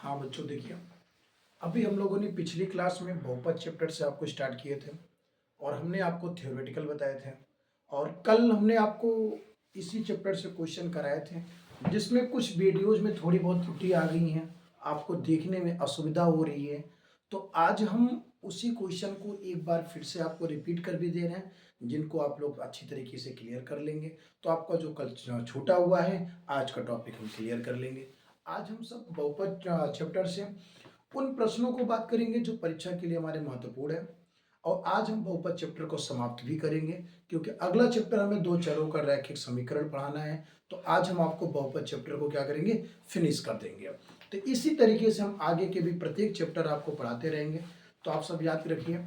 हाँ बच्चों, देखिए अभी हम लोगों ने पिछली क्लास में बहुपद चैप्टर से आपको स्टार्ट किए थे और हमने आपको थ्योरेटिकल बताए थे। और कल हमने आपको इसी चैप्टर से क्वेश्चन कराए थे, जिसमें कुछ वीडियोज में थोड़ी बहुत त्रुटि आ गई हैं, आपको देखने में असुविधा हो रही है। तो आज हम उसी क्वेश्चन को एक बार फिर से आपको रिपीट कर भी दे रहे हैं, जिनको आप लोग अच्छी तरीके से क्लियर कर लेंगे तो आपका जो कल छूटा हुआ है आज का टॉपिक हम क्लियर कर लेंगे। आज हम सब बहुपद चैप्टर से उन प्रश्नों को बात करेंगे जो परीक्षा के लिए हमारे महत्वपूर्ण है। और आज हम बहुपद चैप्टर को समाप्त भी करेंगे, क्योंकि अगला चैप्टर हमें दो चरों का रैखिक समीकरण पढ़ाना है। तो आज हम आपको बहुपद चैप्टर को क्या करेंगे, फिनिश कर देंगे। तो इसी तरीके से हम आगे के भी प्रत्येक चैप्टर आपको पढ़ाते रहेंगे। तो आप सब याद रखिए,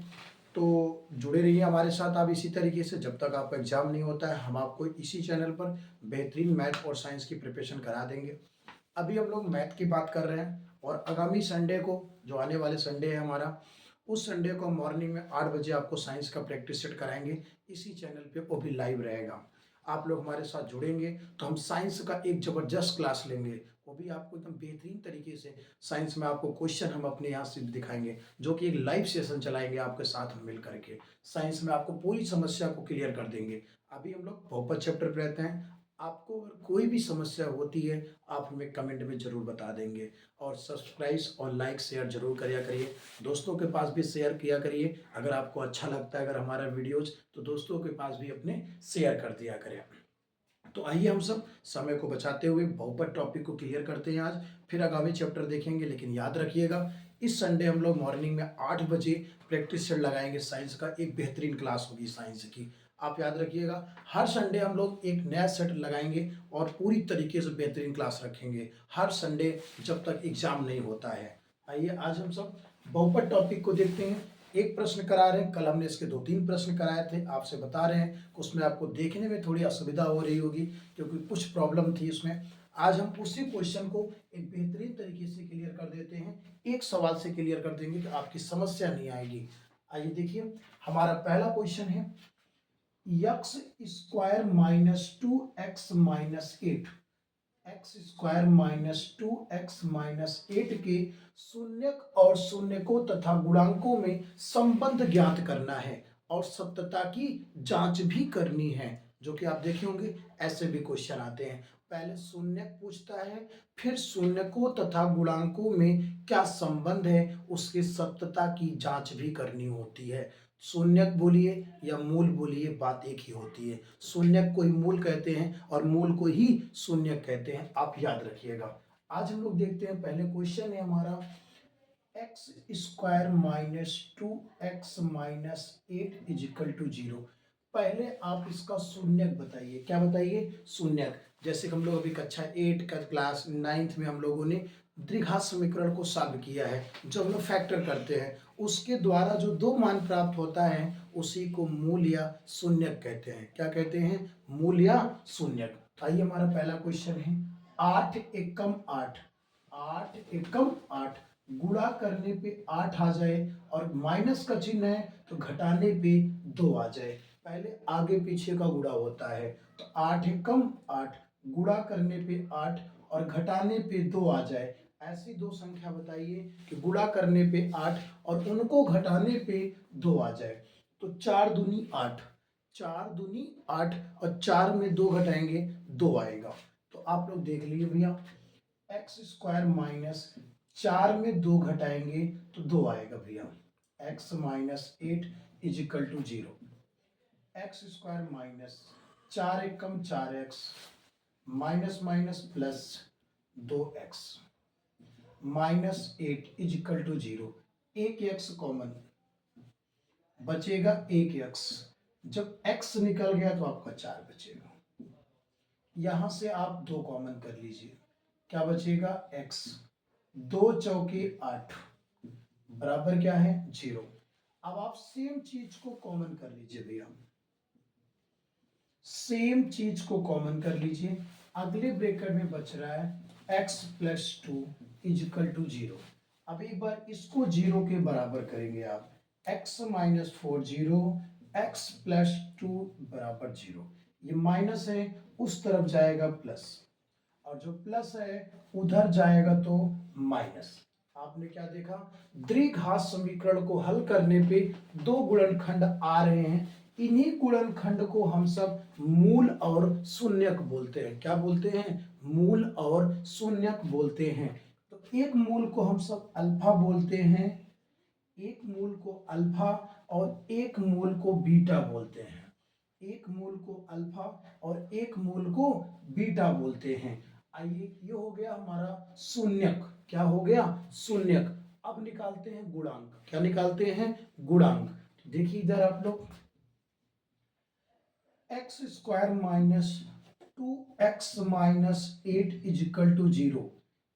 तो जुड़े रहिए हमारे साथ आप इसी तरीके से। जब तक आपका एग्जाम नहीं होता है हम आपको इसी चैनल पर बेहतरीन मैथ और साइंस की प्रिपरेशन करा देंगे। अभी हम लोग मैथ की बात कर रहे हैं और आगामी संडे को, जो आने वाले संडे है हमारा, उस संडे को मॉर्निंग में 8 बजे आपको साइंस का प्रैक्टिस सेट कराएंगे इसी चैनल पे। वो भी लाइव रहेगा। आप लोग हमारे साथ जुड़ेंगे तो हम साइंस का एक ज़बरदस्त क्लास लेंगे, वो भी आपको एकदम बेहतरीन तरीके से। साइंस में आपको क्वेश्चन हम अपने यहाँ से दिखाएंगे, जो कि एक लाइव सेशन चलाएंगे आपके साथ हम मिल करके। साइंस में आपको पूरी समस्या को क्लियर कर देंगे। अभी हम लोग बहुपद चैप्टर पर रहते हैं। आपको अगर कोई भी समस्या होती है आप हमें कमेंट में ज़रूर बता देंगे। और सब्सक्राइब और लाइक शेयर जरूर करिए करिए, दोस्तों के पास भी शेयर किया करिए। अगर आपको अच्छा लगता है अगर हमारा वीडियोज, तो दोस्तों के पास भी अपने शेयर कर दिया करें। तो आइए हम सब समय को बचाते हुए बहुपद टॉपिक को क्लियर करते हैं आज, फिर आगामी चैप्टर देखेंगे। लेकिन याद रखिएगा, इस संडे हम लोग मॉर्निंग में 8 बजे प्रैक्टिस सेट लगाएंगे साइंस का। एक बेहतरीन क्लास होगी साइंस की, आप याद रखिएगा। हर संडे हम लोग एक नया सेट लगाएंगे और पूरी तरीके से बेहतरीन क्लास रखेंगे हर संडे, जब तक एग्जाम नहीं होता है। आइए आज हम सब बहुपद टॉपिक को देखते हैं। एक प्रश्न करा रहे हैं, कल हमने इसके 2-3 प्रश्न कराए थे। आपसे बता रहे हैं कि उसमें आपको देखने में थोड़ी असुविधा हो रही होगी, क्योंकि कुछ प्रॉब्लम थी उसमें। आज हम उसी क्वेश्चन को एक बेहतरीन तरीके से क्लियर कर देते हैं। एक सवाल से क्लियर कर देंगे कि आपकी समस्या नहीं आएगी। आइए देखिए, हमारा पहला क्वेश्चन है x square minus 2x-8, x square minus 2x-8 के शून्यक और शून्यकों तथा गुणांकों में संबंध ज्ञात करना है और सत्यता की जांच भी करनी है। जो कि आप देखे होंगे ऐसे भी क्वेश्चन आते हैं, पहले शून्यक पूछता है, फिर शून्यकों तथा गुणांकों में क्या संबंध है उसकी सत्यता की जांच भी करनी होती है। शून्यक बोलिए या मूल बोलिए, बात एक ही होती है। शून्यक को ही मूल कहते हैं और मूल को ही शून्यक कहते हैं, आप याद रखिएगा। आज हम लोग देखते हैं, पहले क्वेश्चन है हमारा x square minus 2x-8 equal to 0। पहले आप इसका शून्यक बताइए। क्या बताइए? शून्यक। जैसे कि हम लोग अभी कक्षा 8 का क्लास 9th में हम लोगों ने द्विघात समीकरण को सॉल्व किया है, जो हम लोग फैक्टर करते हैं, उसके द्वारा जो दो मान प्राप्त होता है उसी को मूल या शून्यक कहते हैं। क्या कहते हैं? मूल या शून्यक। तो आइए हमारा पहला क्वेश्चन है 8 एकम 8, 8 एकम 8, गुणा करने पे 8 आ जाए और माइनस का चिन्ह है तो घटाने पे 2 आ जाए। पहले आगे पीछे का गुणा होता है, तो 8 एकम 8, गुणा करने पे 8 और घटाने पे 2 आ जाए। ऐसी दो संख्या बताइए कि गुणा करने पे 8 और उनको घटाने पे 2 आ जाए। तो 4 दूनी 8, 4 दूनी 8 और 4 में 2 घटाएंगे 2 आएगा। तो आप लोग देख लीजिए भैया, एक्स स्क्वायर माइनस 4 में 2 घटाएंगे तो 2 आएगा भैया। x minus 8 equal to 0। X square minus 4 एकम 4x minus minus plus 2x minus 8 equal to 0। एक x कॉमन बचेगा, एक x। जब x निकल गया तो आपका 4 बचेगा। यहां से आप 2 कॉमन कर लीजिए, क्या बचेगा? x। 2 चौके 8 बराबर क्या है? 0। अब आप सेम चीज को कॉमन कर लीजिए भैया, सेम चीज को कॉमन कर लीजिए। अगले ब्रैकेट में बच रहा है x प्लस 2 इजिकल टू 0। अब एक बार इसको 0 के बराबर करेंगे आप, x माइनस 4 0, x प्लस 2 बराबर 0। ये माइनस है, उस तरफ जाएगा प्लस, और जो प्लस है उधर जाएगा तो माइनस। आपने क्या देखा, द्विघात समीकरण को हल करने पे दो गुणनखंड आ रहे हैं। इन्हीं गुणनखंड को हम सब मूल और शून्यक बोलते हैं। क्या बोलते हैं? मूल और शून्यक बोलते हैं। तो एक मूल को हम सब अल्फा बोलते हैं, एक मूल को अल्फा और एक मूल को बीटा बोलते हैं। एक मूल को अल्फा और एक मूल को बीटा बोलते हैं। आइए, ये हो गया हमारा शून्यक। क्या हो गया? शून्यक। अब निकालते हैं गुणांक। क्या निकालते हैं? गुणांक। देखिए इधर आप लोग, x square minus 2x minus 8 equal to 0।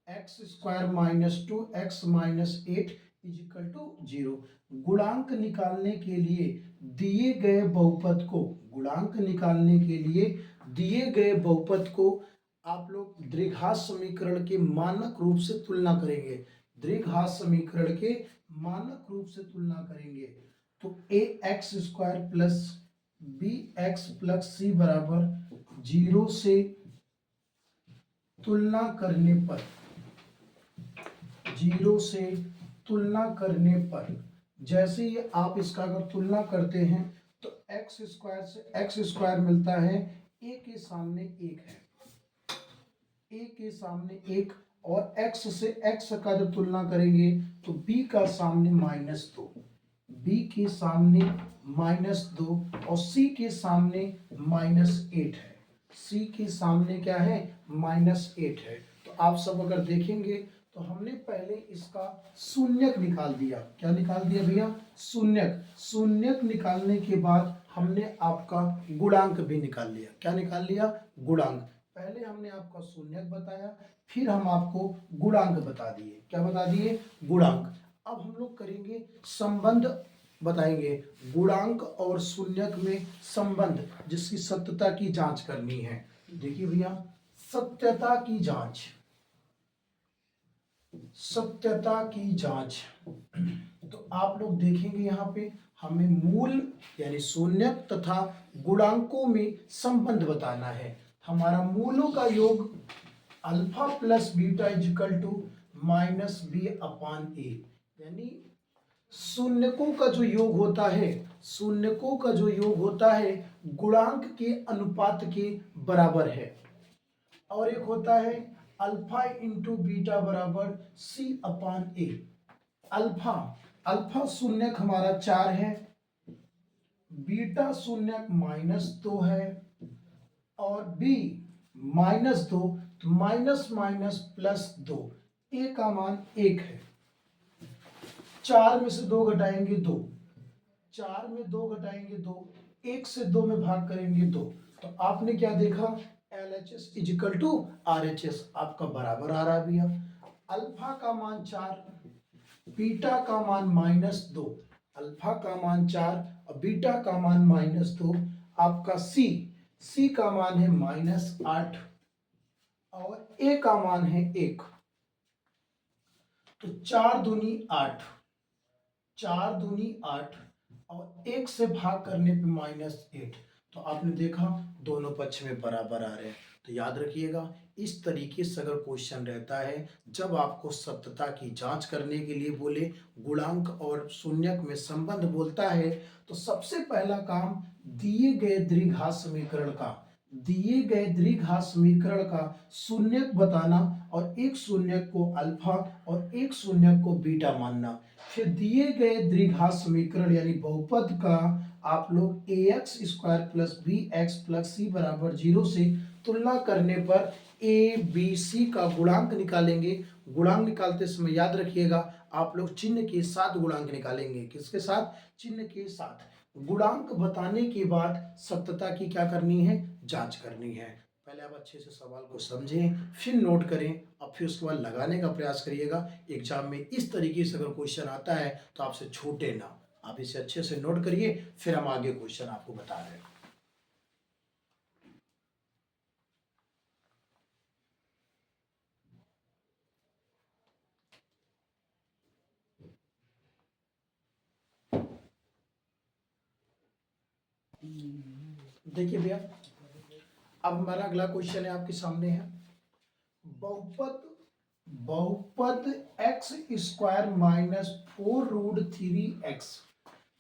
X square minus 2x minus 8 equal to 0। गुणांक निकालने के लिए दिए गए बहुपद को, गुणांक निकालने के लिए दिए गए बहुपद को आप लोग द्विघात समीकरण के मानक रूप से तुलना करेंगे। द्विघात समीकरण के मानक रूप से तुलना करेंगे। तो a x square plus b x plus c बराबर 0 से तुलना करने पर, 0 से तुलना करने पर जैसे ही आप इसका अगर तुलना करते हैं तो एक्स स्क्वायर से एक्स स्क्वायर मिलता है, ए के सामने एक है, ए के सामने एक, और x से x का जब तुलना करेंगे तो b का सामने -2, b के सामने -2 और c के सामने -8 है। c के सामने क्या है? -8 है। तो आप सब अगर देखेंगे तो हमने पहले इसका शून्यक निकाल दिया। क्या निकाल दिया भैया? शून्यक। शून्यक निकालने के बाद हमने आपका गुणांक भी निकाल लिया। क्या निकाल लिया? गुणांक। पहले हमने आपका शून्यक बताया, फिर हम आपको गुणांक बता दिए। क्या बता दिए? गुणांक। अब हम लोग करेंगे संबंध, बताएंगे गुणांक और शून्यक में संबंध, जिसकी सत्यता की जांच करनी है। देखिए भैया, सत्यता की जांच, सत्यता की जांच। तो आप लोग देखेंगे यहाँ पे हमें मूल यानी शून्यक तथा गुणांकों में संबंध बताना है। हमारा मूलों का योग alpha plus beta is equal to minus b upon a, यानी शून्यकों का जो योग होता है, शून्यकों का जो योग होता है गुणांक के अनुपात के बराबर है। और एक होता है अल्फा इंटू बीटा बराबर सी अपान ए। अल्फा, अल्फा शून्यक हमारा 4 है, बीटा शून्यक -2 है, और बी -2, तो माइनस माइनस +2, ए का मान 1 है। 4 में से 2 घटाएंगे 2, 4 में 2 घटाएंगे 2, 1 से 2 में भाग करेंगे 2। तो आपने क्या देखा? LHS इजिकल टू RHS आपका बराबर आ रहा है भैया। अल्फा का मान 4, बीटा का मान -2, अल्फा का मान 4 और बीटा का मान -2। आपका सी का मान है -8 और ए का मान है 1। तो 4 दूनी 8, 4 दूनी 8 और 1 से भाग करने पे -8। तो आपने देखा दोनों पक्ष में बराबर आ रहे हैं। तो याद रखिएगा, इस तरीके से अगर क्वेश्चन रहता है, जब आपको सत्यता की जांच करने के लिए बोले, गुणांक और शून्यक में संबंध बोलता है, तो सबसे पहला काम दिए गए द्विघात समीकरण का, दिए गए द्विघात समीकरण का शून्यक बताना और एक शून्यक को अल्फा और एक शून्यक को बीटा मानना। फिर दिए गए द्विघात समीकरण यानी बहुपद का आप लोग a x square plus b x plus c बराबर 0 से तुलना करने पर ए बी सी का गुणांक निकालेंगे। गुणांक निकालते समय याद रखिएगा, आप लोग चिन्ह के साथ गुणांक निकालेंगे। किसके साथ? चिन्ह के साथ। गुणांक बताने के बाद सत्यता की क्या करनी है? जांच करनी है। पहले आप अच्छे से सवाल को समझें, फिर नोट करें और फिर उसके बाद लगाने का प्रयास करिएगा। एग्जाम में इस तरीके से अगर क्वेश्चन आता है तो आपसे छूटे ना। आप इसे अच्छे से नोट करिए, फिर हम आगे क्वेश्चन आपको बता रहे हैं। देखिए भैया, अब हमारा अगला क्वेश्चन है आपके सामने है, बहुपद बहुपद एक्स स्क्वायर माइनस 4√3x,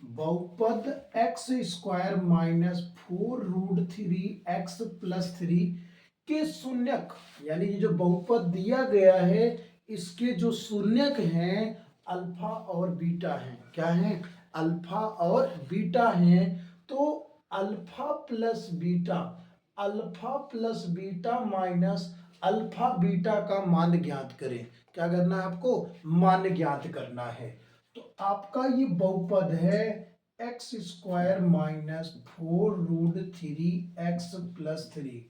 बहुपद x square minus 4√3x plus 3 के शून्यक, यानी ये जो बहुपद दिया गया है इसके जो शून्यक हैं अल्फा और बीटा हैं। क्या है? अल्फा और बीटा हैं। तो alpha plus beta, alpha plus beta minus alpha beta का मान ज्ञात करें। क्या करना है आपको? मान ज्ञात करना है। तो आपका ये बहुपद है x square minus 4√3x plus 3।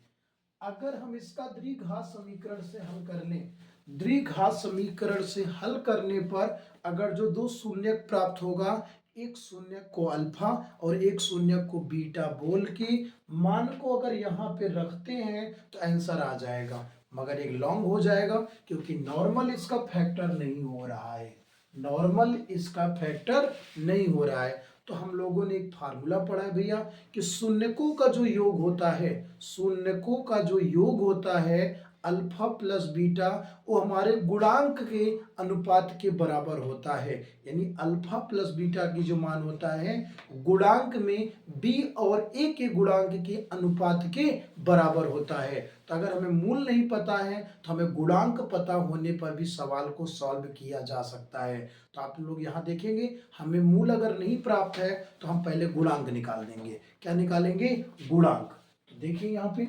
अगर हम इसका द्विघात समीकरण से हल कर लें, द्विघात समीकरण से हल करने पर अगर जो दो शून्यक प्राप्त होगा, एक शून्यक को अल्फा और एक शून्यक को बीटा बोल के मान को अगर यहाँ पे रखते हैं तो आंसर आ जाएगा, मगर एक लॉन्ग हो जाएगा क्योंकि नॉर्मल इसका फैक्टर नहीं हो रहा है, नॉर्मल इसका फैक्टर नहीं हो रहा है। तो हम लोगों ने एक फार्मूला पढ़ा है भैया कि शून्यकों का जो योग होता है, शून्यकों का जो योग होता है अल्फा प्लस बीटा, वो हमारे गुणांक के अनुपात के बराबर होता है। यानी अल्फा प्लस बीटा की जो मान होता है गुणांक में बी और ए के गुणांक के अनुपात के बराबर होता है। तो अगर हमें मूल नहीं पता है तो हमें गुणांक पता होने पर भी सवाल को सॉल्व किया जा सकता है। तो आप लोग यहाँ देखेंगे, हमें मूल अगर नहीं प्राप्त है तो हम पहले गुणांक निकाल देंगे। क्या निकालेंगे? गुणांक। तो देखिए यहाँ पे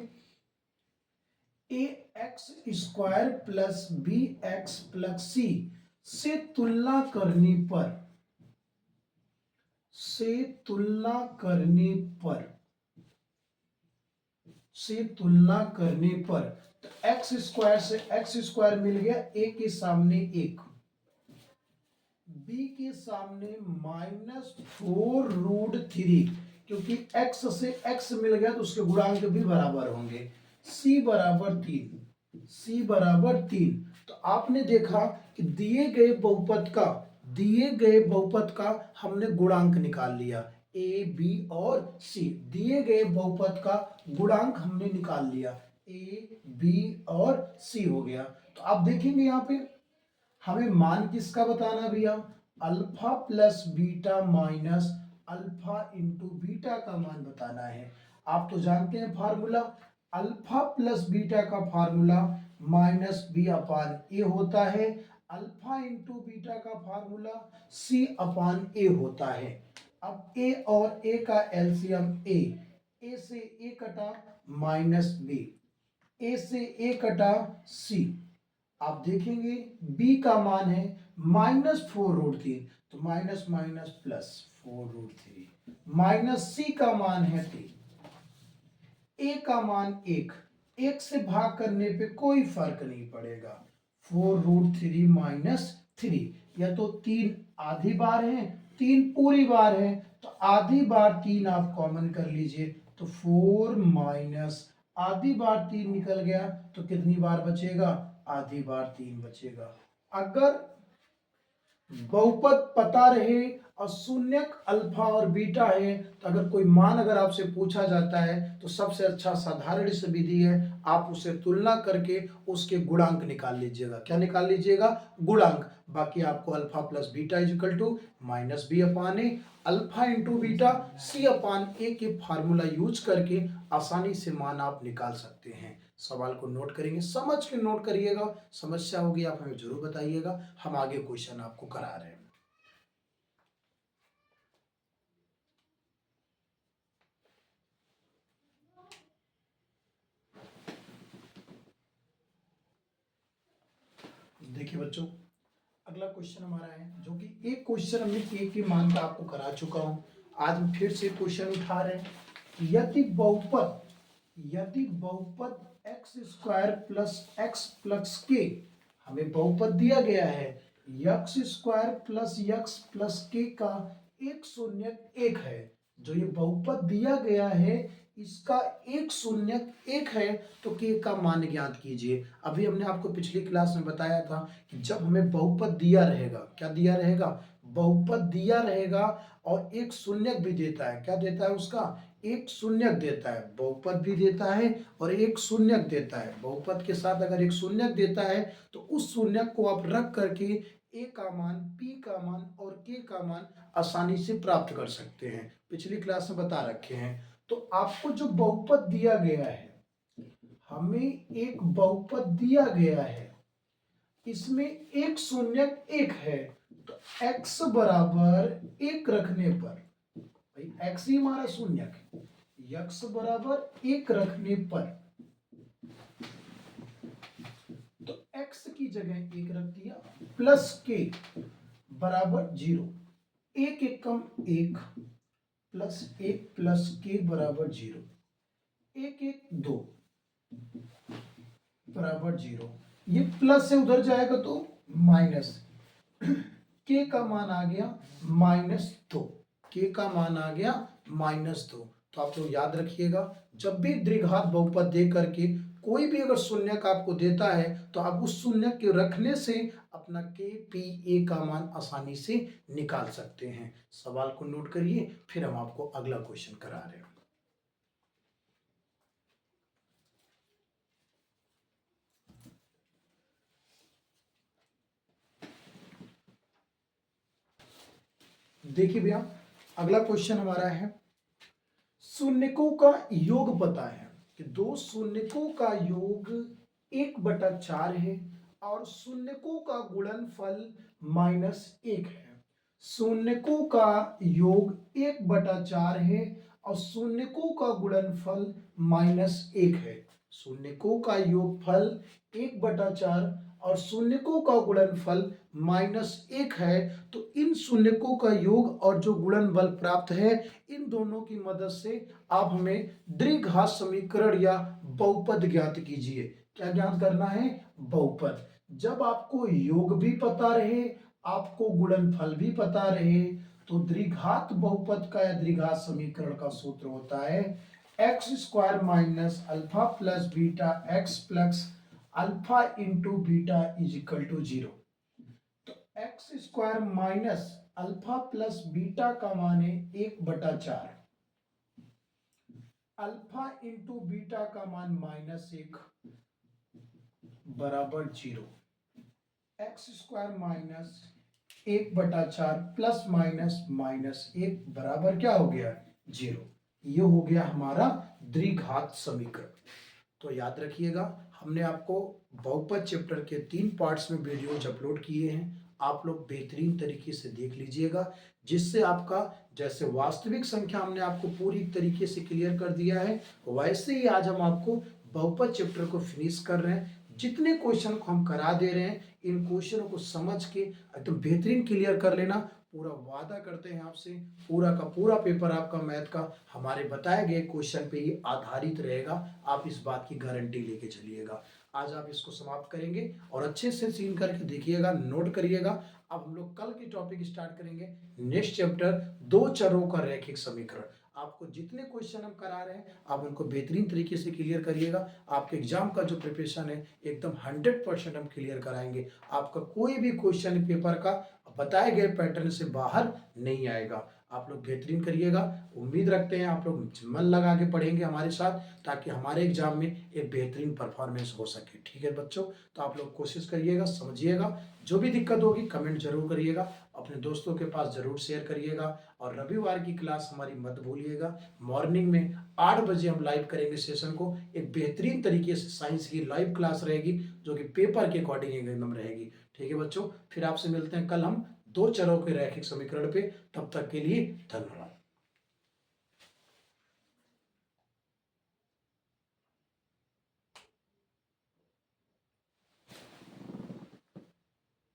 a x square plus b x plus c से तुलना करने पर, से तुलना करने पर, से तुलना करने पर, तो एक्स स्क्वायर से एक्स स्क्वायर मिल गया, ए के सामने एक, बी के सामने -4√3, क्योंकि x से x मिल गया तो उसके गुणांक भी बराबर होंगे। c बराबर 3, c बराबर 3। तो आपने देखा कि दिए गए बहुपद का, दिए गए बहुपद का हमने गुणांक निकाल लिया, a b और c, दिए गए बहुपद का गुणांक हमने निकाल लिया, a b और c हो गया। तो आप देखेंगे यहाँ पे हमें मान किसका बताना भैया? Alpha plus beta minus alpha into beta का मान बताना है। आप तो जानते हैं फार्मूला, अल्फा प्लस बीटा का फार्मूला माइनस बी अपान ए होता है, अल्फा इंटू बीटा का फार्मूला सी अपान ए होता है। अब ए और ए का एलसीएम ए से ए कटा माइनस बी, ए से ए कटा सी। आप देखेंगे b का मान है -4√3, तो minus minus plus 4√3, minus c का मान है 3, a का मान 1, 1 से भाग करने पे कोई फर्क नहीं पड़ेगा, 4√3 माइनस 3, या तो 3 आधी बार है 3 पूरी बार है, तो आधी बार 3 आप कॉमन कर लीजिए, तो 4 माइनस आधी बार 3 निकल गया, तो कितनी बार बचेगा? आधी बार 3 बचेगा। अगर बहुपद पता रहे और शून्यक अल्फा और बीटा है, तो अगर कोई मान अगर आपसे पूछा जाता है तो सबसे अच्छा साधारण सी विधि है, आप उसे तुलना करके उसके गुणांक निकाल लीजिएगा। क्या निकाल लीजिएगा? गुणांक। बाकी आपको alpha plus beta is equal to minus b upon a, alpha into beta c upon a के फार्मूला यूज करके आसानी से मान आप निकाल सकते हैं। सवाल को नोट करेंगे, समझ के नोट करिएगा, समस्या होगी आप हमें जरूर बताइएगा, हम आगे क्वेश्चन आपको करा रहे हैं। देखिए बच्चों, अगला क्वेश्चन हमारा है, जो कि एक क्वेश्चन हमने के के मान का आपको करा चुका हूं, आज हम फिर से क्वेश्चन उठा रहे हैं। यदि बहुपद, यदि बहुपद x square plus x plus के, हमें बहुपद दिया गया है x square plus x plus के का एक शून्यक एक है, जो ये बहुपद दिया गया है इसका एक शून्यक एक है, तो के का मान ज्ञात कीजिए। अभी हमने आपको पिछली क्लास में बताया था कि जब हमें बहुपद दिया रहेगा, क्या दिया रहेगा? बहुपद दिया रहेगा और एक शून्यक भी देता है, क्या देता है उसका? एक शून्यक देता है, बहुपद भी देता है और एक शून्यक देता है। बहुपद के साथ अगर एक शून्यक देता है तो उस शून्यक को आप रख करके ए का मान, पी का मान और के का मान आसानी से प्राप्त कर सकते हैं। पिछली क्लास में बता रखे हैं। तो आपको जो बहुपद दिया गया है, हमें एक बहुपद दिया गया है, इसमें एक शून्यक एक है, तो x बराबर एक रखने पर, भाई x ही हमारा शून्यक है, x बराबर एक रखने पर, तो x की जगह एक रख दिया, प्लस के बराबर 0, एक एक कम एक, प्लस के बराबर 0, एक एक 2 बराबर 0, ये प्लस से उधर जाएगा तो माइनस, के का मान आ गया -2, के का मान आ गया -2। तो आप लोग याद रखिएगा, जब भी द्विघात बहुपद दे करके कोई भी अगर शून्यक आपको देता है तो आप उस शून्यक के रखने से अपना के पी ए का मान आसानी से निकाल सकते हैं। सवाल को नोट करिए, फिर हम आपको अगला क्वेश्चन करा रहे हैं। देखिए भैया, अगला क्वेश्चन हमारा है, शून्यकों का योग पता है कि दो शून्यकों का योग 1/4 है और शून्यकों का गुणनफल -1 है। शून्यकों का योग 1/4 है और शून्यकों का गुणनफल -1 है। शून्यकों का योगफल 1/4 और शून्यकों का गुणनफल -1 है। तो इन शून्यकों का योग और जो गुणनफल प्राप्त है, इन दोनों की मदद से आप हमें द्विघात समीकरण या बहुपद ज्ञात कीजिए। क्या ज्ञात करना है? बहुपद। जब आपको योग भी पता रहे, आपको गुणनफल भी पता रहे, तो द्विघात बहुपद का या द्विघात समीकरण का सूत्र होता है x² minus alpha plus beta x plus alpha into beta is equal to 0। तो x² minus alpha plus beta का मान है 1/4, अल्फा इंटू बीटा का मान -1 बराबर 0। x² माइनस 1/4 प्लस माइनस -1 बराबर क्या हो गया? 0। ये हो गया हमारा द्विघात समीकरण। तो याद रखिएगा, हमने आपको बहुपद चैप्टर के 3 पार्ट्स में वीडियोज अपलोड किए हैं। आप लोग बेहतरीन तरीके से देख लीजिएगा, जिससे आपका जैसे वास्तविक संख्या हमने आपको पूरी तरीके से क्लियर कर दिया है, वैसे ही आज हम आपको बहुपद चैप्टर को फिनिश कर रहे हैं। जितने क्वेश्चन को हम करा दे रहे हैं, इन क्वेश्चनों को समझ के एकदम बेहतरीन क्लियर कर लेना। पूरा वादा करते हैं आपसे, पूरा का पूरा पेपर आपका मैथ का हमारे बताए गए क्वेश्चन पे ही आधारित रहेगा। आप इस बात की गारंटी लेके चलिएगा। आज आप इसको समाप्त करेंगे और अच्छे से सीन करके देखिएगा, नोट करिएगा। अब हम लोग कल की टॉपिक स्टार्ट करेंगे, नेक्स्ट चैप्टर, दो चरों का रैखिक समीकरण। आपको जितने क्वेश्चन हम करा रहे हैं, आप उनको बेहतरीन तरीके से क्लियर करिएगा। आपके एग्जाम का जो प्रिपरेशन है, एकदम 100% हम क्लियर कराएंगे। आपका कोई भी क्वेश्चन पेपर का बताए गए पैटर्न से बाहर नहीं आएगा। आप लोग बेहतरीन करिएगा। उम्मीद रखते हैं आप लोग मन लगा के पढ़ेंगे हमारे साथ, ताकि हमारे एग्जाम में एक बेहतरीन परफॉर्मेंस हो सके। ठीक है बच्चों, तो आप लोग कोशिश करिएगा, समझिएगा। जो भी दिक्कत होगी कमेंट जरूर करिएगा, अपने दोस्तों के पास जरूर शेयर करिएगा। और रविवार की क्लास हमारी मत भूलिएगा। मॉर्निंग में 8 बजे हम लाइव करेंगे सेशन को। एक बेहतरीन तरीके से साइंस की लाइव क्लास रहेगी, जो कि पेपर के अकॉर्डिंग एकदम रहेगी। ठीक है बच्चों, फिर आपसे मिलते हैं कल हम दो चरों के रैखिक समीकरण पे। तब तक के लिए धन्यवाद।